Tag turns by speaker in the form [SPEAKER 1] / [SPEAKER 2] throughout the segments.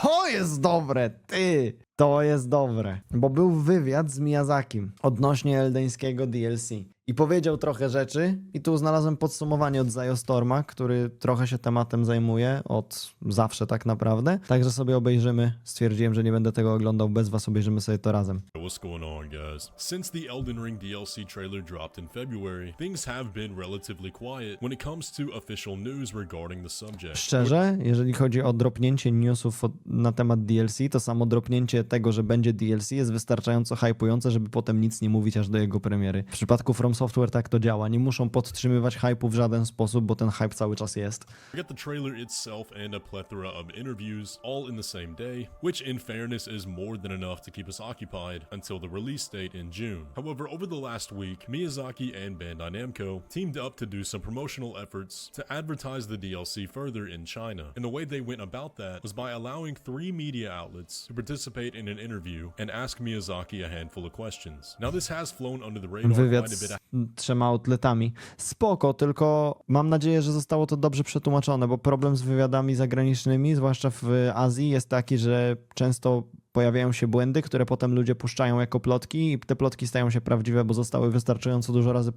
[SPEAKER 1] To jest dobre, ty! To jest dobre. Bo był wywiad z Miyazakim odnośnie eldeńskiego DLC. I powiedział trochę rzeczy i tu znalazłem podsumowanie od Zajostorma, który trochę się tematem zajmuje, od zawsze tak naprawdę. Także sobie obejrzymy. Stwierdziłem, że nie będę tego oglądał bez was, obejrzymy sobie to razem.
[SPEAKER 2] What's going on, guys? Since the Elden Ring DLC trailer dropped in February, things have been relatively quiet when it comes to official news regarding the subject.
[SPEAKER 1] Szczerze, jeżeli chodzi o dropnięcie newsów na temat DLC, to samo dropnięcie tego, że będzie DLC jest wystarczająco hypujące, żeby potem nic nie mówić aż do jego premiery. W przypadku From Software tak to działa. Nie muszą podtrzymywać hype'u w żaden sposób, bo ten hype cały czas jest.
[SPEAKER 2] We got the trailer itself and a plethora of interviews all in the same day, which in fairness is more than enough to keep us occupied until the release date in June. However, over the last week, Miyazaki and Bandai Namco teamed up to do some promotional efforts to advertise the DLC further in China. And the way they went about that was by allowing 3 media outlets to participate in an interview and ask Miyazaki a handful of questions. Now this has flown under the radar
[SPEAKER 1] Wywiad
[SPEAKER 2] quite a bit.
[SPEAKER 1] z 3 outletami. Spoko, tylko mam nadzieję, że zostało to dobrze przetłumaczone, bo problem z wywiadami zagranicznymi, zwłaszcza w Azji, jest taki, że często pojawiają się błędy, które potem ludzie puszczają jako plotki i te plotki stają się prawdziwe, bo zostały wystarczająco dużo razy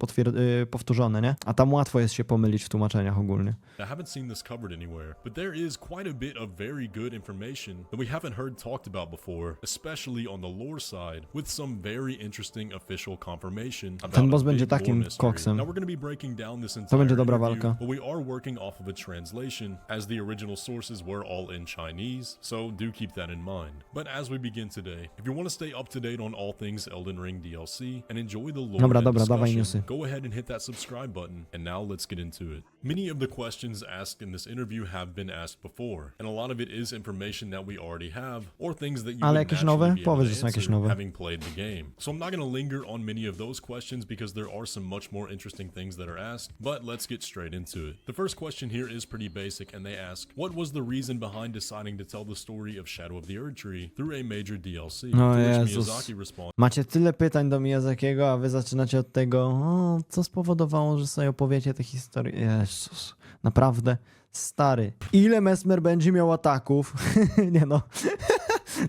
[SPEAKER 1] powtórzone, nie? A tam łatwo jest się pomylić w tłumaczeniach ogólnie.
[SPEAKER 2] I haven't seen this covered anywhere, but there is quite a bit of very good information that we haven't heard talked about before, especially on the lore side, with some very interesting official confirmation about
[SPEAKER 1] Ten boss
[SPEAKER 2] a
[SPEAKER 1] będzie
[SPEAKER 2] big lore
[SPEAKER 1] takim
[SPEAKER 2] mystery.
[SPEAKER 1] koksem.
[SPEAKER 2] Now we're going to be breaking down this
[SPEAKER 1] To
[SPEAKER 2] entire
[SPEAKER 1] będzie dobra
[SPEAKER 2] interview,
[SPEAKER 1] walka.
[SPEAKER 2] but we are working off of a translation, as the original sources were all in Chinese, so do keep that in mind. But as we begin today, if you want to stay up to date on all things Elden Ring DLC and enjoy the lore
[SPEAKER 1] Dobra,
[SPEAKER 2] and
[SPEAKER 1] dawaj
[SPEAKER 2] discussion,
[SPEAKER 1] newsy.
[SPEAKER 2] go ahead and hit that subscribe button, and now let's get into it. Many of the questions asked in this interview have been asked before, and a lot of it is information that we already have, or things that you
[SPEAKER 1] Ale
[SPEAKER 2] would
[SPEAKER 1] jakieś
[SPEAKER 2] naturally
[SPEAKER 1] nowe?
[SPEAKER 2] be able
[SPEAKER 1] Powiedz,
[SPEAKER 2] to
[SPEAKER 1] że są jakieś
[SPEAKER 2] answer
[SPEAKER 1] nowe.
[SPEAKER 2] having played the game. So I'm not going to linger on many of those questions because there are some much more interesting things that are asked, but let's get straight into it. The first question here is pretty basic, and they ask, what was the reason behind deciding to tell the story of Shadow of the Erdtree through a major DLC?
[SPEAKER 1] O
[SPEAKER 2] To which
[SPEAKER 1] Jezus.
[SPEAKER 2] Miyazaki responded,
[SPEAKER 1] Macie tyle pytań do Miyazakiego, a wy zaczynacie od tego, co spowodowało, że sobie opowiecie tę historię. Jezus, naprawdę, stary. Ile Mesmer będzie miał ataków? Nie no,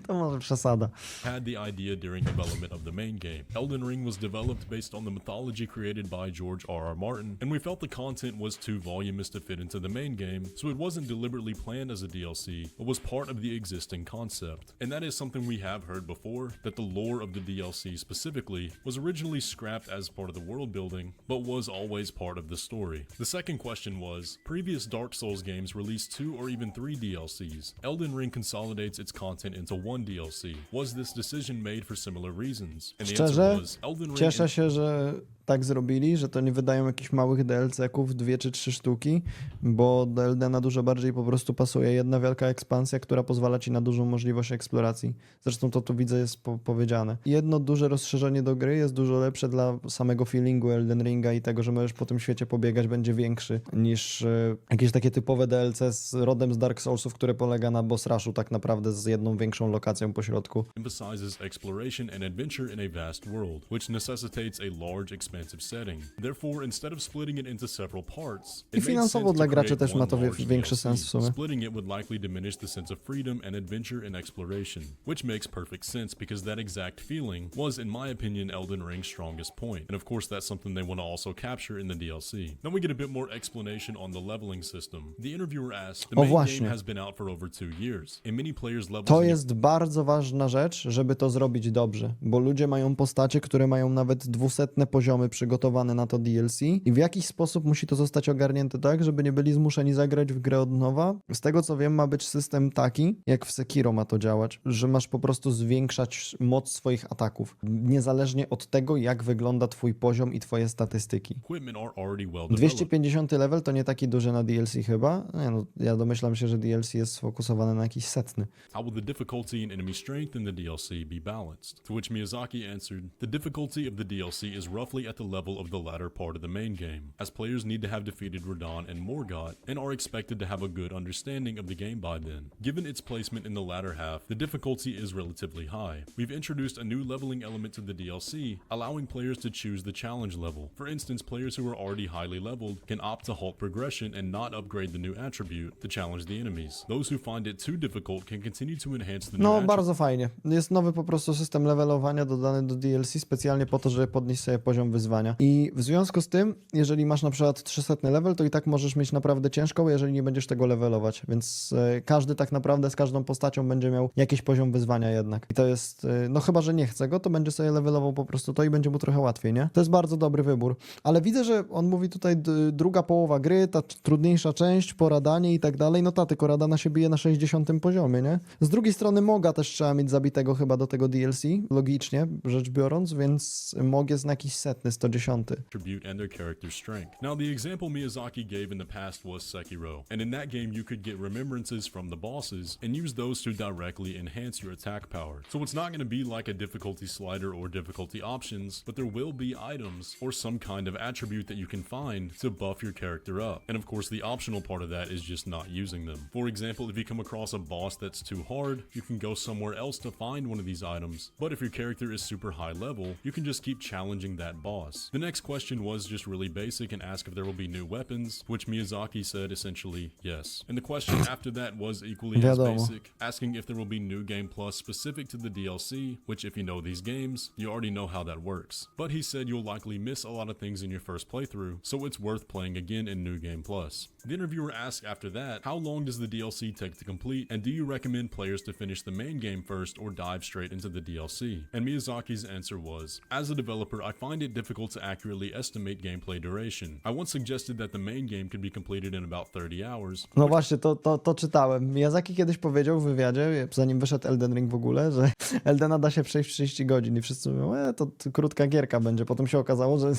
[SPEAKER 1] to może przesada.
[SPEAKER 2] had the idea during development of the main game. Elden Ring was developed based on the mythology created by George R.R. Martin, and we felt the content was too voluminous to fit into the main game, so it wasn't deliberately planned as a DLC, but was part of the existing concept. And that is something we have heard before, that the lore of the DLC specifically was originally scrapped as part of the world building, but was always part of the story. The second question was, previous Dark Souls games released 2 or even 3 DLCs. Elden Ring consolidates its content into one DLC. Was this decision made for similar reasons? And the
[SPEAKER 1] Szczerze,
[SPEAKER 2] answer was, Elden Ring
[SPEAKER 1] cieszę się, że tak zrobili, że to nie wydają jakichś małych DLC-ków, 2 czy 3 sztuki, bo do Eldena dużo bardziej po prostu pasuje jedna wielka ekspansja, która pozwala ci na dużą możliwość eksploracji. Zresztą to tu widzę jest powiedziane. Jedno duże rozszerzenie do gry jest dużo lepsze dla samego feelingu Elden Ringa i tego, że możesz po tym świecie pobiegać, będzie większy niż jakieś takie typowe DLC z rodem z Dark Soulsów, które polega na boss rushu tak naprawdę z jedną większą lokacją po środku.
[SPEAKER 2] emphasizes exploration and adventure in a vast world, which necessitates a large, expansive setting. Therefore, instead of splitting it into several parts,
[SPEAKER 1] I
[SPEAKER 2] it made
[SPEAKER 1] finansowo
[SPEAKER 2] sense
[SPEAKER 1] dla
[SPEAKER 2] to
[SPEAKER 1] graczy
[SPEAKER 2] create
[SPEAKER 1] też ma
[SPEAKER 2] one
[SPEAKER 1] to
[SPEAKER 2] large
[SPEAKER 1] większy
[SPEAKER 2] DLC.
[SPEAKER 1] sens w sumie.
[SPEAKER 2] Splitting it would likely diminish the sense of freedom and adventure and exploration, which makes perfect sense because that exact feeling was, in my opinion, Elden Ring's strongest point. And of course, that's something they want to also capture in the DLC. Now we get a bit more explanation on the leveling system. The interviewer asked, the
[SPEAKER 1] O,
[SPEAKER 2] main
[SPEAKER 1] właśnie.
[SPEAKER 2] game has been out for over 2 years, and many players levels
[SPEAKER 1] To
[SPEAKER 2] in
[SPEAKER 1] jest bardzo ważna rzecz, żeby to zrobić dobrze, bo ludzie mają postacie, które mają nawet 200 poziomy przygotowane na to DLC i w jakiś sposób musi to zostać ogarnięte tak, żeby nie byli zmuszeni zagrać w grę od nowa. Z tego co wiem, ma być system taki, jak w Sekiro ma to działać, że masz po prostu zwiększać moc swoich ataków, niezależnie od tego, jak wygląda twój poziom i twoje statystyki.
[SPEAKER 2] equipment are already well developed.
[SPEAKER 1] 250 level to nie taki duży na DLC chyba. Nie no, ja domyślam się, że DLC jest sfokusowane na jakiś setny.
[SPEAKER 2] How will the difficulty and enemy strength in the DLC be balanced? To which Miyazaki answered, the difficulty of the DLC is roughly at the level of the latter part of the main game, as players need to have defeated Radahn and Morgott and are expected to have a good understanding of the game by then. Given its placement in the latter half, the difficulty is relatively high. We've introduced a new leveling element to the DLC, allowing players to choose the challenge level. For instance, players who are already highly leveled can opt to halt progression and not upgrade the new attribute to challenge the enemies. Those who find it too difficult can continue to enhance the new
[SPEAKER 1] No,
[SPEAKER 2] attribute.
[SPEAKER 1] bardzo fajnie. Jest nowy po prostu system levelowania dodany do DLC specjalnie po to, żeby podnieść sobie poziom wyzwania. I w związku z tym, jeżeli masz na przykład 300 level, to i tak możesz mieć naprawdę ciężką, jeżeli nie będziesz tego levelować. Więc każdy tak naprawdę z każdą postacią będzie miał jakiś poziom wyzwania jednak. I to jest, no chyba, że nie chce go, to będzie sobie levelował po prostu to i będzie mu trochę łatwiej, nie? To jest bardzo dobry wybór. Ale widzę, że on mówi tutaj druga połowa gry, ta trudniejsza część, poradanie i tak dalej. No ta, tylko Radahna się bije na 60 poziomie, nie? Z drugiej strony Moga też trzeba mieć zabitego chyba do tego DLC, logicznie rzecz biorąc, więc Mog jest na jakiś setny, 110.
[SPEAKER 2] Attribute and their character's strength. Now, the example Miyazaki gave in the past was Sekiro, and in that game you could get remembrances from the bosses and use those to directly enhance your attack power. So it's not going to be like a difficulty slider or difficulty options, but there will be items or some kind of attribute that you can find to buff your character up. And of course, the optional part of that is just not using them. For example, if you come across a boss that's too hard, you can go somewhere else to find one of these items. But if your character is super high level, you can just keep challenging that boss. The next question was just really basic and asked if there will be new weapons, which Miyazaki said essentially yes. And the question after that was equally as basic, asking if there will be new game plus specific to the DLC, which if you know these games, you already know how that works. But he said you'll likely miss a lot of things in your first playthrough, so it's worth playing again in New Game Plus. The interviewer asked after that, how long does the DLC take to complete, and do you recommend players to finish the main game first or dive straight into the DLC? And Miyazaki's answer was, as a developer, I find it difficult to accurately estimate gameplay duration. I once suggested that the main game could be completed in about 30 hours.
[SPEAKER 1] No właśnie, to czytałem. Miyazaki kiedyś powiedział w wywiadzie, zanim wyszedł Elden Ring w ogóle, że Eldena da się przejść w 30 godzin i wszyscy mówią, to krótka gierka będzie. Potem się okazało, że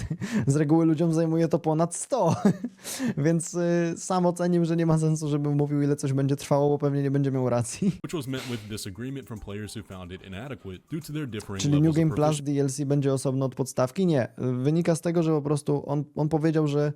[SPEAKER 1] z reguły ludziom zajmuje to ponad 100. Więc sam ocenił, że nie ma sensu, żeby mówił, ile coś będzie trwało, bo pewnie nie będzie miał racji.
[SPEAKER 2] Which was met with disagreement from players who found it inadequate due to their differing
[SPEAKER 1] Czyli New
[SPEAKER 2] levels of
[SPEAKER 1] Game Plus
[SPEAKER 2] proficiency.
[SPEAKER 1] DLC będzie osobno od podstawki? Nie. Wynika z tego, że po prostu on powiedział, że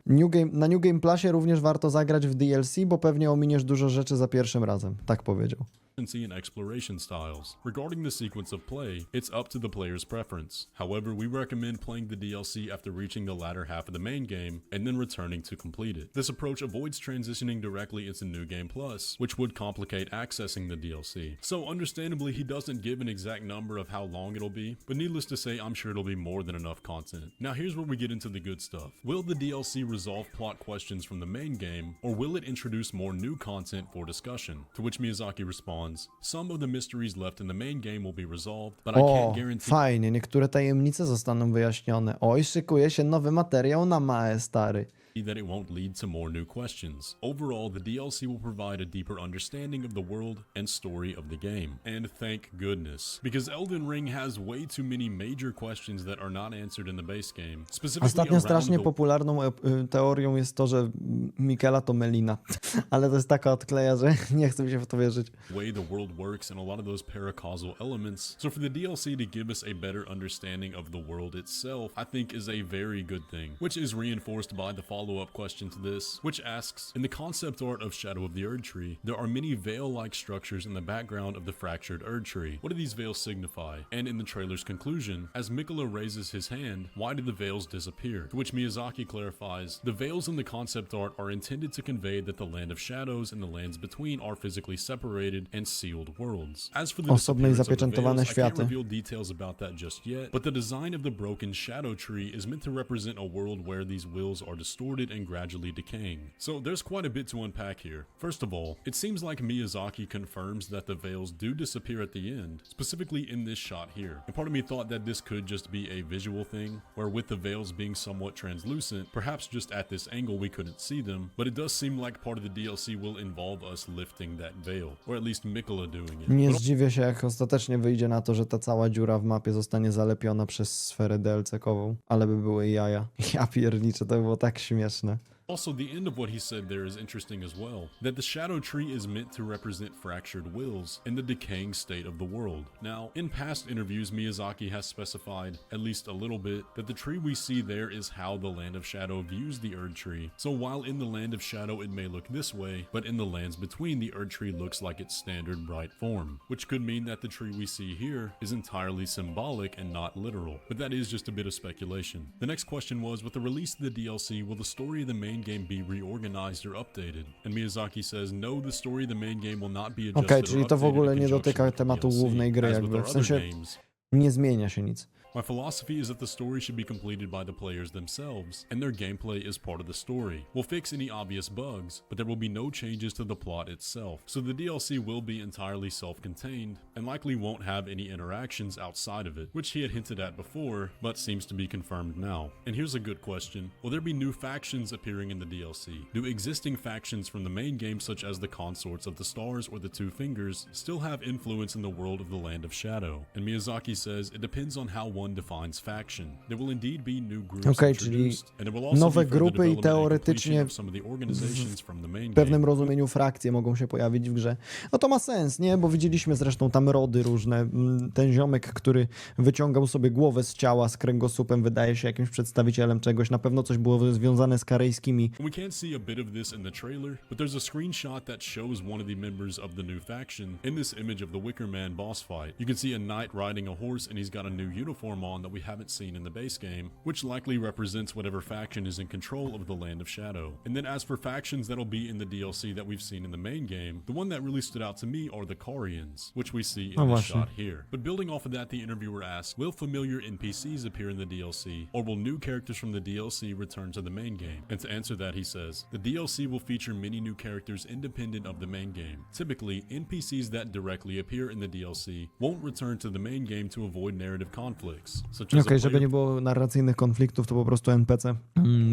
[SPEAKER 1] na New Game Plusie również warto zagrać w DLC, bo pewnie ominiesz dużo rzeczy za pierwszym razem. Tak powiedział.
[SPEAKER 2] And exploration styles. Regarding the sequence of play, it's up to the player's preference. However, we recommend playing the DLC after reaching the latter half of the main game and then returning to complete it. This approach avoids transitioning directly into New Game Plus, which would complicate accessing the DLC. So understandably, he doesn't give an exact number of how long it'll be, but needless to say, I'm sure it'll be more than enough content. Now here's where we get into the good stuff. Will the DLC resolve plot questions from the main game, or will it introduce more new content for discussion? To which Miyazaki responds, some of the mysteries left in the main game will be resolved, but I can't guarantee...
[SPEAKER 1] Fajnie, niektóre tajemnice zostaną wyjaśnione. Oj, szykuje się nowy materiał na Mae, stary.
[SPEAKER 2] that it won't lead to more new questions. Overall, the DLC will provide a deeper understanding of the world and story of the game. And thank goodness, because Elden Ring has way too many major questions that are not answered in the base game. Specifically
[SPEAKER 1] Ostatnio strasznie popularną teorią jest to, że Mikela to Melina, ale to jest taka odkleja, że nie chcę mi się w to wierzyć.
[SPEAKER 2] Way the world works and a lot of those paracausal elements. So for the DLC to give us a better understanding of the world itself, I think is a very good thing, which is reinforced by the follow-up question to this, which asks, in the concept art of Shadow of the Erd Tree, there are many veil-like structures in the background of the fractured Erd Tree. What do these veils signify? And in the trailer's conclusion, as Mikula raises his hand, why did the veils disappear? To which Miyazaki clarifies, the veils in the concept art are intended to convey that the land of shadows and the lands between are physically separated and sealed worlds. As for the disappearance of the veils, I can't reveal details about that just yet, but the design of the broken shadow tree is meant to represent a world where these wills are distorted and gradually decaying. So there's quite a bit to unpack here. First of all, it seems like Miyazaki confirms that the veils do disappear at the end, specifically in this shot here. And part of me thought that this could just be a visual thing, where with the veils being somewhat translucent, perhaps just at this angle we couldn't see them, but it does seem like part of the DLC will involve us lifting that veil, or at least Mikula doing it.
[SPEAKER 1] Nie zdziwię się, jak ostatecznie wyjdzie na to, że ta cała dziura w mapie zostanie zalepiona przez sferę DLC-kową, ale by były jaja. Ja pierniczę, to by było tak śmieszne.
[SPEAKER 2] Also, the end of what he said there is interesting as well, that the shadow tree is meant to represent fractured wills and the decaying state of the world. Now, in past interviews, Miyazaki has specified, at least a little bit, that the tree we see there is how the Land of Shadow views the Erd Tree. So while in the Land of Shadow it may look this way, but in the lands between, the Erd Tree looks like its standard bright form, which could mean that the tree we see here is entirely symbolic and not literal, but that is just a bit of speculation. The next question was, with the release of the DLC, will the story of the main game be reorganized or updated? And Miyazaki says, no, the story of the main game will not be adjusted
[SPEAKER 1] Okej,
[SPEAKER 2] or
[SPEAKER 1] czyli to w
[SPEAKER 2] updated
[SPEAKER 1] ogóle
[SPEAKER 2] in
[SPEAKER 1] nie
[SPEAKER 2] conjunction
[SPEAKER 1] dotyka
[SPEAKER 2] with the
[SPEAKER 1] tematu
[SPEAKER 2] DLC,
[SPEAKER 1] głównej gry
[SPEAKER 2] as with
[SPEAKER 1] jakby,
[SPEAKER 2] our
[SPEAKER 1] w
[SPEAKER 2] other
[SPEAKER 1] sensie
[SPEAKER 2] games.
[SPEAKER 1] nie zmienia się nic.
[SPEAKER 2] My philosophy is that the story should be completed by the players themselves, and their gameplay is part of the story. We'll fix any obvious bugs, but there will be no changes to the plot itself. So the DLC will be entirely self-contained, and likely won't have any interactions outside of it, which he had hinted at before, but seems to be confirmed now. And here's a good question. Will there be new factions appearing in the DLC? Do existing factions from the main game, such as the Consorts of the Stars or the Two Fingers, still have influence in the world of the Land of Shadow? And Miyazaki says, it depends on how one defines faction. There will indeed be new groups introduced, and there will also
[SPEAKER 1] nowe
[SPEAKER 2] be further
[SPEAKER 1] grupy i
[SPEAKER 2] development and completion
[SPEAKER 1] teoretycznie
[SPEAKER 2] of some of the organizations from the main
[SPEAKER 1] w pewnym
[SPEAKER 2] game.
[SPEAKER 1] rozumieniu frakcje mogą się pojawić w grze. No to ma sens, nie? Bo widzieliśmy zresztą tam rody różne. Ten ziomek, który wyciągał sobie głowę z ciała z kręgosłupem, wydaje się jakimś przedstawicielem czegoś. Na pewno coś było związane z karejskimi.
[SPEAKER 2] We can't see a bit of this in the trailer, but there's a screenshot that shows one of the members of the new faction in this image of the Wicker Man boss fight. You can see a knight riding a horse, and he's got a new uniform on that we haven't seen in the base game, which likely represents whatever faction is in control of the Land of Shadow. And then as for factions that'll be in the DLC that we've seen in the main game, the one that really stood out to me are the Carians, which we see in this shot here. But building off of that, the interviewer asked, will familiar NPCs appear in the DLC, or will new characters from the DLC return to the main game? And to answer that, he says, the DLC will feature many new characters independent of the main game. Typically, NPCs that directly appear in the DLC won't return to the main game to avoid narrative conflicts, such as
[SPEAKER 1] Okej, żeby nie było narracyjnych konfliktów, to po prostu NPC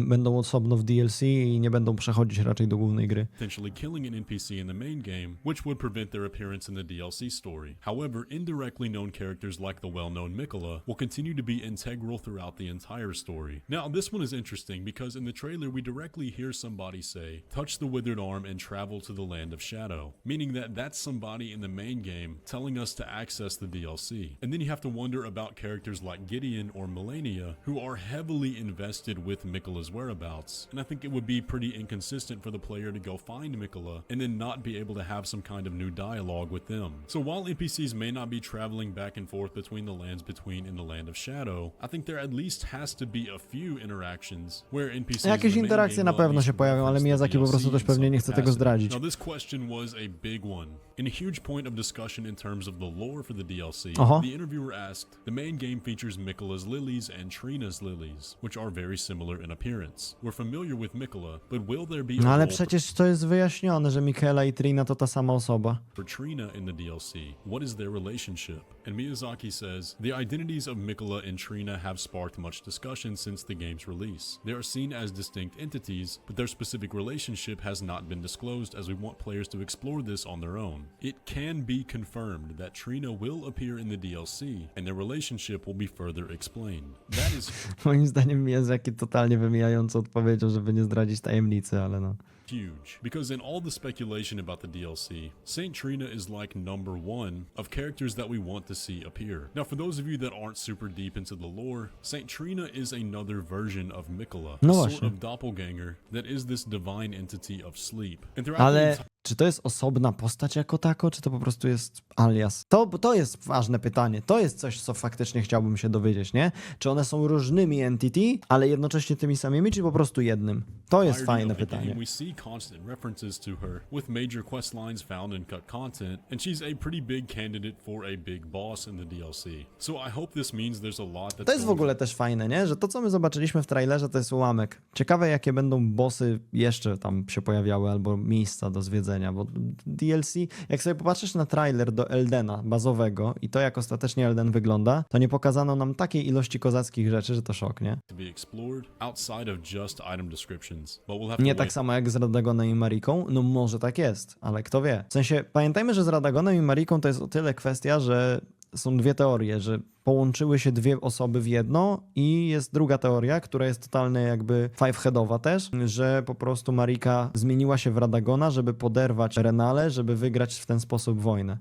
[SPEAKER 1] będą osobno w DLC i nie będą przechodzić raczej do głównej gry.
[SPEAKER 2] potentially killing an NPC in the main game, which would prevent their appearance in the DLC story. However, indirectly known characters like the well-known Mikola will continue to be integral throughout the entire story. Now, this one is interesting because in the trailer we directly hear somebody say, touch the withered arm and travel to the Land of Shadow, meaning that that's somebody in the main game telling us to access the DLC. And then you have to wonder about characters like Gideon or Melania, who are heavily invested with Mikola's whereabouts, and I think it would be pretty inconsistent for the player to go find Mikola and then not be able to have some kind of new dialogue with them. So while NPCs may not be traveling back and forth between the lands between and the Land of Shadow, I think there at least has to be a few interactions where NPCs
[SPEAKER 1] Jakieś interakcje na pewno się pojawią, ale Miyazaki po prostu też pewnie nie chce tego zdradzić.
[SPEAKER 2] Now this question was a big one, and a huge point of discussion in terms of the lore for the DLC. The interviewer asked, the main game features Mikola's lilies and Trina's lilies, which are very similar in appearance. We're familiar with Mikola, but will there be a
[SPEAKER 1] No ale
[SPEAKER 2] role
[SPEAKER 1] przecież to jest wyjaśnione, że Michaela i Trina to ta sama osoba.
[SPEAKER 2] for Trina in the DLC? What is their relationship? And Miyazaki says, the identities of Mikola and Trina have sparked much discussion since the game's release. They are seen as distinct entities, but their specific relationship has not been disclosed as we want players to explore this on their own. It can be confirmed that Trina will appear in the DLC, and their relationship will be further explained. That is
[SPEAKER 1] Moim zdaniem Miyazaki totalnie wymijająco odpowiedział, żeby nie zdradzić tajemnicy, ale no.
[SPEAKER 2] huge, because in all the speculation about the DLC, Saint Trina is like number one of characters that we want to see appear. Now, for those of you that aren't super deep into the lore, Saint Trina is another version of Mikola,
[SPEAKER 1] No
[SPEAKER 2] a sort
[SPEAKER 1] właśnie.
[SPEAKER 2] of doppelganger that is this divine entity of sleep. And throughout
[SPEAKER 1] Ale
[SPEAKER 2] the
[SPEAKER 1] czy to jest osobna postać jako tako, czy to po prostu jest alias? To jest ważne pytanie. To jest coś, co faktycznie chciałbym się dowiedzieć, nie? Czy one są różnymi entity, ale jednocześnie tymi samymi, czy po prostu jednym? To jest
[SPEAKER 2] entirety
[SPEAKER 1] fajne
[SPEAKER 2] of the
[SPEAKER 1] pytanie.
[SPEAKER 2] game, we see constant references to her with major quest lines found in cut content, and she's a pretty big candidate for a big boss in the DLC. So I hope this means there's a lot that's
[SPEAKER 1] To jest w
[SPEAKER 2] going
[SPEAKER 1] ogóle też fajne, nie? Że to, co my zobaczyliśmy w trailerze, to jest ułamek. Ciekawe, jakie będą bossy jeszcze tam się pojawiały, albo miejsca do zwiedzenia, bo DLC, jak sobie popatrzysz na trailer do Eldena bazowego i to, jak ostatecznie Elden wygląda, to nie pokazano nam takiej ilości kozackich rzeczy, że to szok, nie?
[SPEAKER 2] to be explored outside of just item descriptions, but we'll have to
[SPEAKER 1] Nie
[SPEAKER 2] wait.
[SPEAKER 1] tak samo jak z Radagonem i Mariką, no może tak jest, ale kto wie. W sensie, pamiętajmy, że z Radagonem i Mariką to jest o tyle kwestia, że są dwie teorie, że połączyły się dwie osoby w jedno i jest druga teoria, która jest totalnie jakby fiveheadowa też, że po prostu Marika zmieniła się w Radagona, żeby poderwać Renale, żeby wygrać w ten sposób wojnę.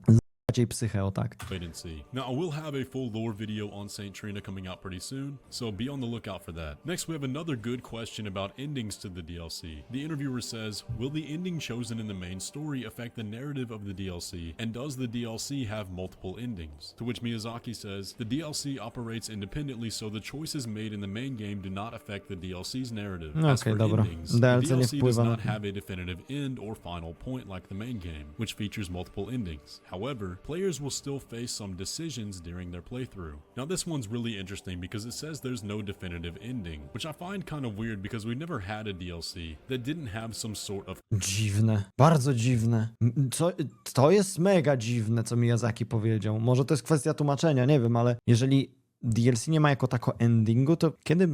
[SPEAKER 1] Jej psychę, o tak.
[SPEAKER 2] Wait and see. Now, I will have a full lore video on Saint Trina coming out pretty soon, so be on the lookout for that. Next, we have another good question about endings to the DLC. The interviewer says, will the ending chosen in the main story affect the narrative of the DLC, and does the DLC have multiple endings? To which Miyazaki says, the DLC operates independently, so the choices made in the main game do not affect the DLC's narrative. As for
[SPEAKER 1] dobra.
[SPEAKER 2] endings, the
[SPEAKER 1] DLC nie
[SPEAKER 2] DLC does
[SPEAKER 1] wpływa na
[SPEAKER 2] not have a definitive end or final point like the main game, which features multiple endings. However, players will still face some decisions during their playthrough. Now this one's really interesting because it says there's no definitive ending, which I find kind of weird because we've never had a DLC that didn't have some sort of
[SPEAKER 1] Dziwne, bardzo dziwne. To jest mega dziwne, co Miyazaki powiedział. Może to jest kwestia tłumaczenia, nie wiem, ale jeżeli DLC nie ma jako tako endingu, to kiedy...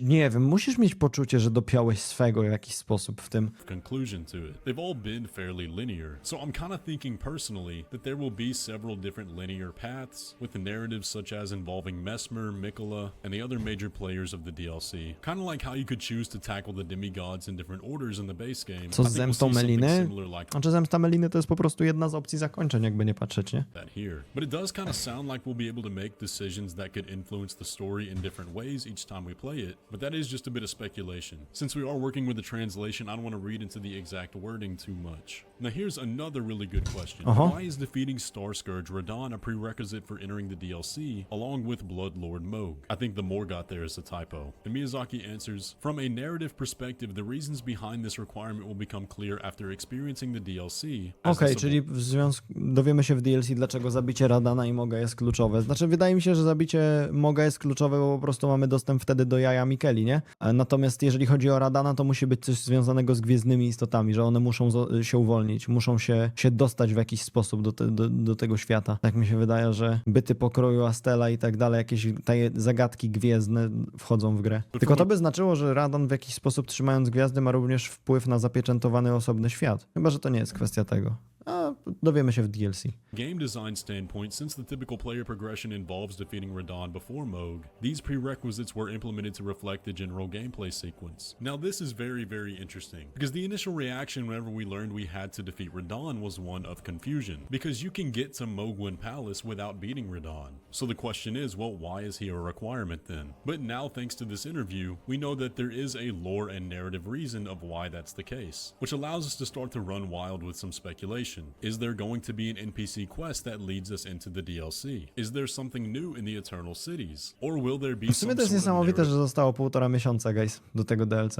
[SPEAKER 1] Nie wiem, musisz mieć poczucie, że dopiąłeś swego w jakiś sposób w tym.
[SPEAKER 2] conclusion to it. They've all been fairly linear, so I'm kind of thinking personally that there will be several different linear paths with the narratives such as involving Mesmer, Mikola, and the other major players of the DLC. Kind of like how you could choose to tackle the demigods in different orders in the base game.
[SPEAKER 1] Co z
[SPEAKER 2] I think we'll
[SPEAKER 1] zemstą
[SPEAKER 2] see something
[SPEAKER 1] Meliny?
[SPEAKER 2] similar like
[SPEAKER 1] Znaczy zemsta Meliny to jest po prostu jedna z opcji zakończeń, jakby nie patrzeć, nie?
[SPEAKER 2] that here. But it does kind of sound like we'll be able to make decisions that could influence the story in different ways each time we play it, but that is just a bit of speculation. Since we are working with the translation, I don't want to read into the exact wording too much. Now here's another really good question. Why is defeating Star Scourge Radahn a prerequisite for entering the DLC, along with Bloodlord Mohg? I think the Morgoth there is a typo. And Miyazaki answers, from a narrative perspective, the reasons behind this requirement will become clear after experiencing the DLC.
[SPEAKER 1] Okej, czyli w związku dowiemy się w DLC, dlaczego zabicie Radana i Moga jest kluczowe. Znaczy, wydaje mi się, że zabicie Moga jest kluczowe, bo po prostu mamy dostęp wtedy do jaja Mikeli, nie? Natomiast jeżeli chodzi o Radana, to musi być coś związanego z gwiezdnymi istotami, że one muszą się uwolnić, muszą się dostać w jakiś sposób do tego świata. Tak mi się wydaje, że byty pokroju Astela i tak dalej, jakieś zagadki gwiezdne wchodzą w grę. Tylko to by znaczyło, że Radan w jakiś sposób, trzymając gwiazdy, ma również wpływ na zapieczętowany osobny świat. Chyba że to nie jest kwestia tego. A dowiemy się w DLC.
[SPEAKER 2] Game design standpoint, since the typical player progression involves defeating Radahn before Mohg, these prerequisites were implemented to reflect the general gameplay sequence. Now this is very, very interesting, because the initial reaction whenever we learned we had to defeat Radahn was one of confusion, because you can get to Mohgwyn Palace without beating Radahn. So the question is, well, why is he a requirement then? But now, thanks to this interview, we know that there is a lore and narrative reason of why that's the case, which allows us to start to run wild with some speculation. Is there going to be an NPC quest that leads us into the DLC? Is there something new in the Eternal Cities? Or will there be
[SPEAKER 1] W sumie to jest niesamowite, że zostało 1,5 miesiąca, guys, do tego DLC.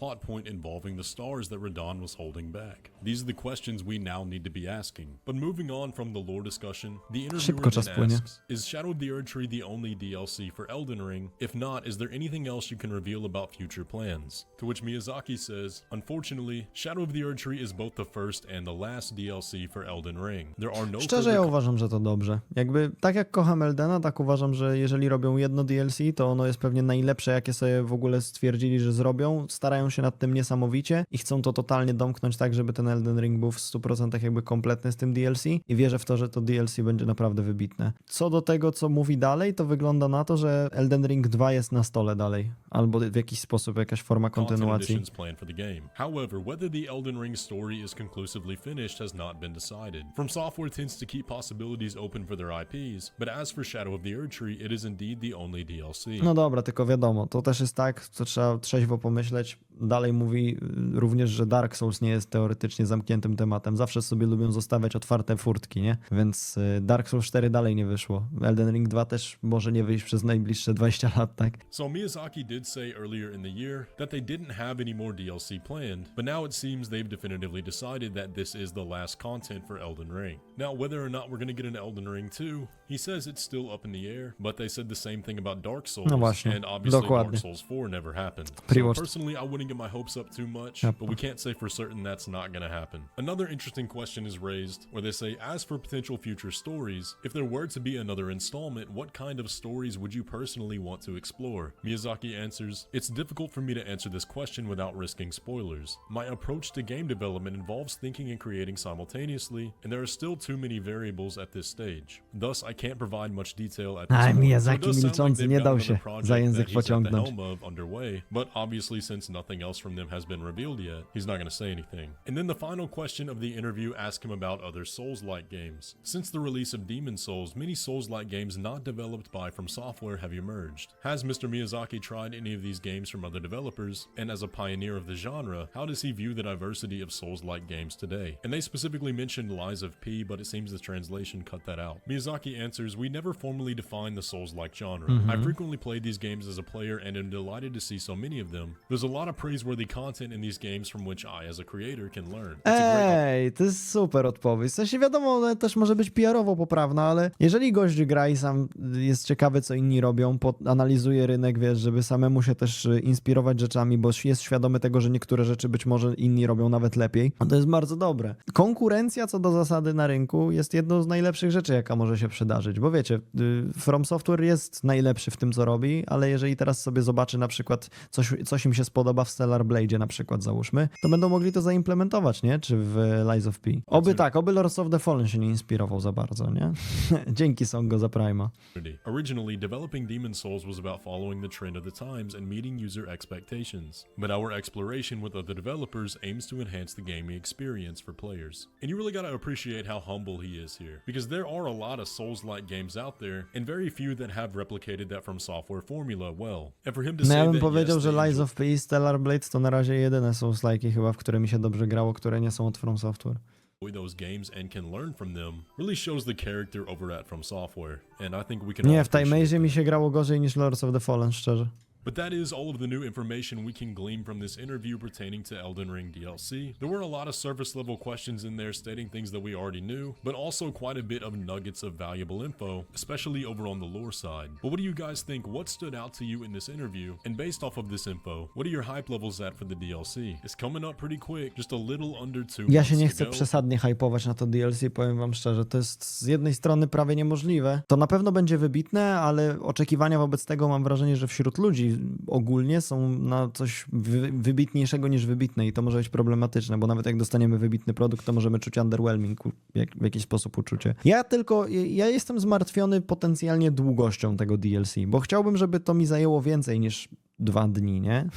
[SPEAKER 2] plot point involving the stars that Radahn was holding back? These are the questions we now need to be asking. But moving on from the lore discussion, the interviewer then asks, is Shadow of the Erdtree the only DLC for Elden Ring? If not, is there anything else you can reveal about future plans? To which Miyazaki says, unfortunately, Shadow of the Erdtree is both the first and the last DLC for Elden Ring. There are no
[SPEAKER 1] Szczerze, ja uważam, że to dobrze. Jakby, tak jak kocham Eldena, tak uważam, że jeżeli robią jedno DLC, to ono jest pewnie najlepsze, jakie sobie w ogóle stwierdzili, że zrobią. Starają się nad tym niesamowicie i chcą to totalnie domknąć tak, żeby ten Elden Ring był w 100% jakby kompletny z tym DLC i wierzę w to, że to DLC będzie naprawdę wybitne. Co do tego, co mówi dalej, to wygląda na to, że Elden Ring 2 jest na stole dalej, albo w jakiś sposób jakaś forma kontynuacji.
[SPEAKER 2] However, whether the Elden Ring story is conclusively finished has not been decided. From Software tends to keep possibilities open for their IPs, but as for Shadow of the Erdtree, it is indeed the only DLC.
[SPEAKER 1] No dobra, tylko wiadomo, to też jest tak, co trzeba trzeźwo pomyśleć. Dalej mówi również, że Dark Souls nie jest teoretycznie zamkniętym tematem. Zawsze sobie lubią zostawiać otwarte furtki, nie? Więc Dark Souls 4 dalej nie wyszło. Elden Ring 2 też może nie wyjść przez najbliższe 20 lat, tak?
[SPEAKER 2] So Miyazaki did say earlier in the year that they didn't have any more DLC planned, but now it seems they've definitively decided that this is the last content for Elden Ring. Now, whether or not we're going to get an Elden Ring 2, he says it's still up in the air, but they said the same thing about Dark Souls,
[SPEAKER 1] no właśnie,
[SPEAKER 2] and obviously
[SPEAKER 1] dokładnie.
[SPEAKER 2] Dark Souls 4 never happened. So personally, I wouldn't get my hopes up too much, but we can't say for certain that's not going to happen. Another interesting question is raised where they say, as for potential future stories, if there were to be another installment, what kind of stories would you personally want to explore? Miyazaki answers, it's difficult for me to answer this question without risking spoilers. My approach to game development involves thinking and creating simultaneously, simultaneously, and there are still too many variables at this stage. Thus, I can't provide much detail at this
[SPEAKER 1] Aj,
[SPEAKER 2] point. So it
[SPEAKER 1] Miyazaki
[SPEAKER 2] does sound like
[SPEAKER 1] milczący,
[SPEAKER 2] they've
[SPEAKER 1] nie
[SPEAKER 2] got
[SPEAKER 1] dał
[SPEAKER 2] another
[SPEAKER 1] się
[SPEAKER 2] project
[SPEAKER 1] za
[SPEAKER 2] that
[SPEAKER 1] język
[SPEAKER 2] he's at the
[SPEAKER 1] pociągnąć.
[SPEAKER 2] helm of underway, but obviously since nothing else from them has been revealed yet, he's not going to say anything. And then the final question of the interview asked him about other Souls-like games. Since the release of Demon Souls, many Souls-like games not developed by From Software have emerged. Has Mr. Miyazaki tried any of these games from other developers? And as a pioneer of the genre, how does he view the diversity of Souls-like games today? And they specifically mentioned Lies of P, but it seems the translation cut that out. Miyazaki answers, we never formally defined the Souls-like genre. I frequently played these games as a player and am delighted to see so many of them. There's a lot of praiseworthy content in these games from which I, as a creator, can learn. It's a great
[SPEAKER 1] Ej, to jest super odpowiedź. W sensie wiadomo, ona też może być PR-owo poprawna, ale jeżeli gość gra i sam jest ciekawy, co inni robią, analizuje rynek, wiesz, żeby samemu się też inspirować rzeczami, bo jest świadomy tego, że niektóre rzeczy być może inni robią nawet lepiej, to jest bardzo dobre. Konkurencja co do zasady na rynku jest jedną z najlepszych rzeczy, jaka może się przydarzyć, bo wiecie, From Software jest najlepszy w tym, co robi, ale jeżeli teraz sobie zobaczy na przykład coś im się spodoba w Stellar Blade'zie na przykład, załóżmy, to będą mogli to zaimplementować, nie? Czy w Lies of P. Oby tak, oby Lords of the Fallen się nie inspirował za bardzo, nie? Dzięki Songo za Prima.
[SPEAKER 2] Originally, developing Demon Souls was about following the trend of the times and meeting user expectations, but our exploration with other developers aims to enhance the gaming experience for players. And you really gotta appreciate how humble he is here, because there are a lot of Souls-like games out there, and very few that have replicated that From Software formula well. And for him to
[SPEAKER 1] No
[SPEAKER 2] say
[SPEAKER 1] ja bym
[SPEAKER 2] that
[SPEAKER 1] powiedział,
[SPEAKER 2] yes,
[SPEAKER 1] że
[SPEAKER 2] they
[SPEAKER 1] Lies
[SPEAKER 2] enjoy-
[SPEAKER 1] of P i Stellar Blade to na razie jedyne są slajki chyba, w które mi się dobrze grało, które nie są od From Software.
[SPEAKER 2] those games and can learn from them really shows the character over at From Software, and I think we can all
[SPEAKER 1] Nie, w
[SPEAKER 2] appreciate
[SPEAKER 1] Tamae'zie mi
[SPEAKER 2] that.
[SPEAKER 1] się grało gorzej niż Lords of the Fallen, szczerze.
[SPEAKER 2] But that is all of the new information we can glean from this interview pertaining to Elden Ring DLC. There were a lot of surface level questions in there stating things that we already knew, but also quite a bit of nuggets of valuable info, especially over on the lore side. But what do you guys think? What stood out to you in this interview? And based off of this info, what are your hype levels at for the DLC? It's coming up pretty quick, just a little under 2
[SPEAKER 1] Ja się nie
[SPEAKER 2] months
[SPEAKER 1] chcę
[SPEAKER 2] to go.
[SPEAKER 1] przesadnie hypować na to DLC, powiem wam szczerze. To jest z jednej strony prawie niemożliwe. To na pewno będzie wybitne, ale oczekiwania wobec tego mam wrażenie, że wśród ludzi ogólnie są na coś wybitniejszego niż wybitne i to może być problematyczne, bo nawet jak dostaniemy wybitny produkt, to możemy czuć underwhelming w jakiś sposób uczucie. Ja jestem zmartwiony potencjalnie długością tego DLC, bo chciałbym, żeby to mi zajęło więcej niż 2 dni, nie?